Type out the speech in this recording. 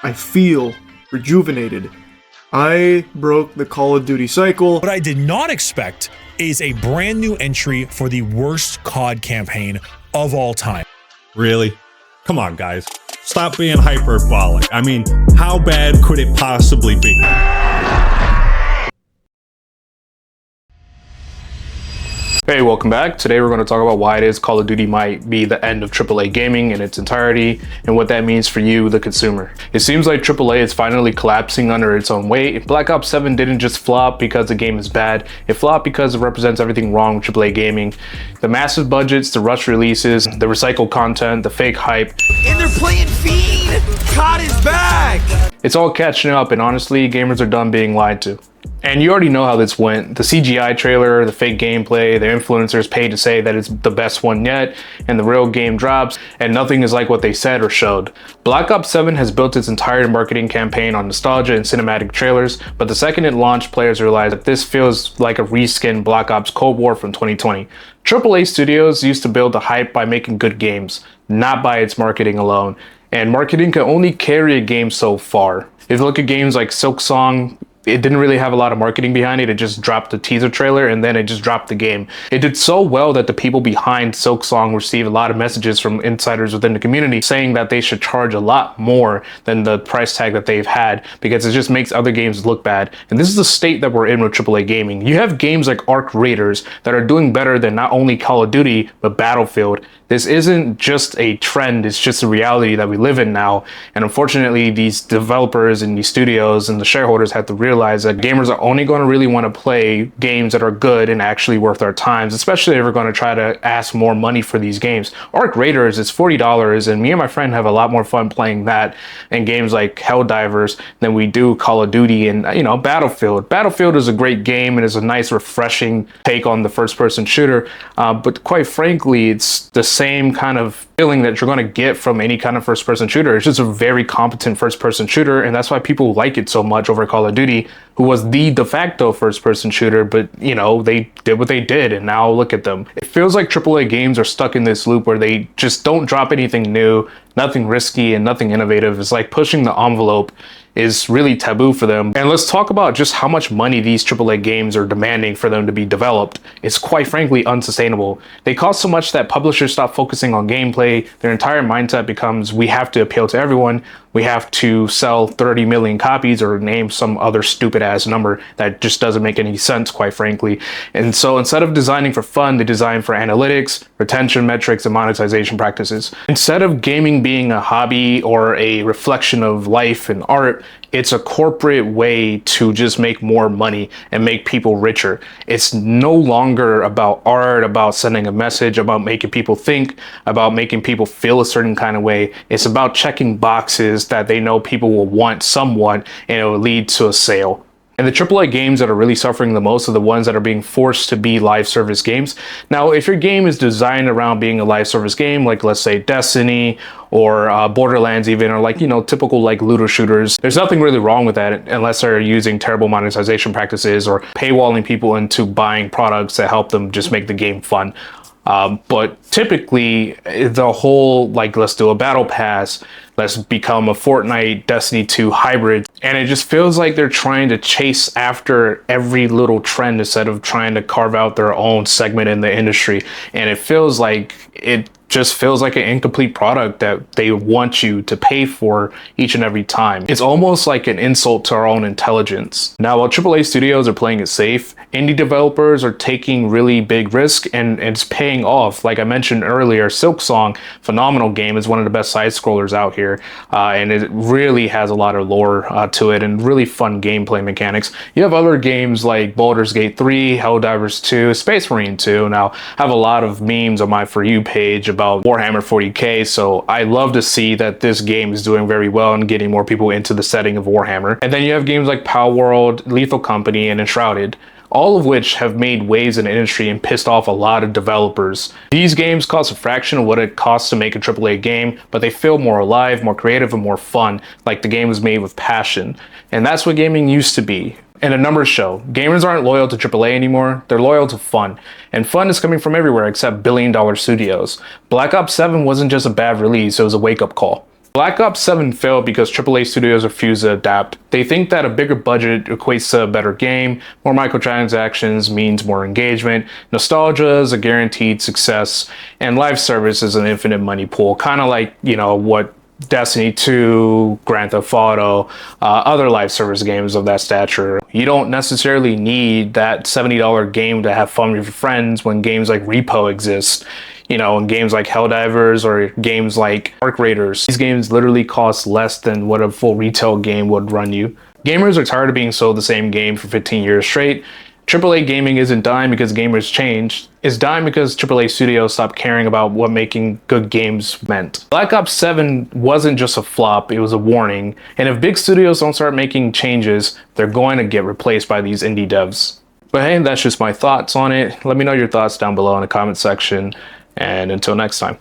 I feel rejuvenated. I broke the Call of Duty cycle. What I did not expect is a brand new entry for the worst COD campaign of all time. Really? Come on, guys. Stop being hyperbolic. I mean, how bad could it possibly be? Hey, welcome back. Today we're going to talk about why it is Call of Duty might be the end of AAA gaming in its entirety and what that means for you, the consumer. It seems like AAA is finally collapsing under its own weight. Black Ops 7 didn't just flop because the game is bad. It flopped because it represents everything wrong with AAA gaming. The massive budgets, the rush releases, the recycled content, the fake hype. And they're playing Fiend! COD is back! It's all catching up, and honestly, gamers are done being lied to. And you already know how this went. The CGI trailer, the fake gameplay, the influencers paid to say that it's the best one yet, and the real game drops, and nothing is like what they said or showed. Black Ops 7 has built its entire marketing campaign on nostalgia and cinematic trailers, but the second it launched, players realized that this feels like a reskinned Black Ops Cold War from 2020. AAA studios used to build the hype by making good games, not by its marketing alone. And marketing can only carry a game so far. If you look at games like Silksong, it didn't really have a lot of marketing behind it. It just dropped a teaser trailer and then it just dropped the game. It did so well that the people behind Silksong received a lot of messages from insiders within the community saying that they should charge a lot more than the price tag that they've had because it just makes other games look bad. And this is the state that we're in with AAA gaming. You have games like Arc Raiders that are doing better than not only Call of Duty, but Battlefield. This isn't just a trend, it's just a reality that we live in now. And unfortunately, these developers and these studios and the shareholders have to realize that gamers are only going to really want to play games that are good and actually worth our times, especially if we're going to try to ask more money for these games. Arc Raiders is $40, and me and my friend have a lot more fun playing that and games like Helldivers than we do Call of Duty and, Battlefield. Battlefield is a great game and is a nice, refreshing take on the first-person shooter, but quite frankly, it's the same kind of feeling that you're going to get from any kind of first-person shooter. It's just a very competent first-person shooter, and that's why people like it so much over Call of Duty, who was the de facto first-person shooter, but they did what they did, and now look at them. It feels like AAA games are stuck in this loop where they just don't drop anything new, nothing risky, and nothing innovative. It's like pushing the envelope is really taboo for them. And let's talk about just how much money these AAA games are demanding for them to be developed. It's quite frankly unsustainable. They cost so much that publishers stop focusing on gameplay. Their entire mindset becomes, we have to appeal to everyone. We have to sell 30 million copies or name some other stupid ass number that just doesn't make any sense, quite frankly. And so instead of designing for fun, they design for analytics, retention metrics, and monetization practices. Instead of gaming being a hobby or a reflection of life and art, it's a corporate way to just make more money and make people richer. It's no longer about art, about sending a message, about making people think, about making people feel a certain kind of way. It's about checking boxes that they know people will want somewhat, and it will lead to a sale. And the AAA games that are really suffering the most are the ones that are being forced to be live service games. Now, if your game is designed around being a live service game, like let's say Destiny or Borderlands even, or typical looter shooters, there's nothing really wrong with that unless they're using terrible monetization practices or paywalling people into buying products that help them just make the game fun. But typically the whole, let's do a battle pass, let's become a Fortnite Destiny 2 hybrid. And it just feels like they're trying to chase after every little trend instead of trying to carve out their own segment in the industry. And it feels like an incomplete product that they want you to pay for each and every time. It's almost like an insult to our own intelligence. Now, while AAA studios are playing it safe, indie developers are taking really big risks and it's paying off. Like I mentioned earlier, Silksong, phenomenal game, is one of the best side scrollers out here. And it really has a lot of lore to it and really fun gameplay mechanics. You have other games like Baldur's Gate 3, Helldivers 2, Space Marine 2. Now, I have a lot of memes on my For You page about Warhammer 40k, so I love to see that this game is doing very well and getting more people into the setting of Warhammer. And then you have games like Palworld, Lethal Company, and Enshrouded, all of which have made waves in the industry and pissed off a lot of developers. These games cost a fraction of what it costs to make a AAA game, but they feel more alive, more creative, and more fun, like the game was made with passion. And that's what gaming used to be. And the numbers show, gamers aren't loyal to AAA anymore, they're loyal to fun. And fun is coming from everywhere except billion-dollar studios. Black Ops 7 wasn't just a bad release, it was a wake-up call. Black Ops 7 failed because AAA studios refuse to adapt. They think that a bigger budget equates to a better game, more microtransactions means more engagement, nostalgia is a guaranteed success, and live service is an infinite money pool, kind of like, you know, what Destiny 2, Grand Theft Auto, other live service games of that stature. You don't necessarily need that $70 game to have fun with your friends when games like Repo exist. You know, in games like Helldivers or games like Arc Raiders. These games literally cost less than what a full retail game would run you. Gamers are tired of being sold the same game for 15 years straight. AAA gaming isn't dying because gamers changed. It's dying because AAA studios stopped caring about what making good games meant. Black Ops 7 wasn't just a flop, it was a warning. And if big studios don't start making changes, they're going to get replaced by these indie devs. But hey, that's just my thoughts on it. Let me know your thoughts down below in the comment section. And until next time.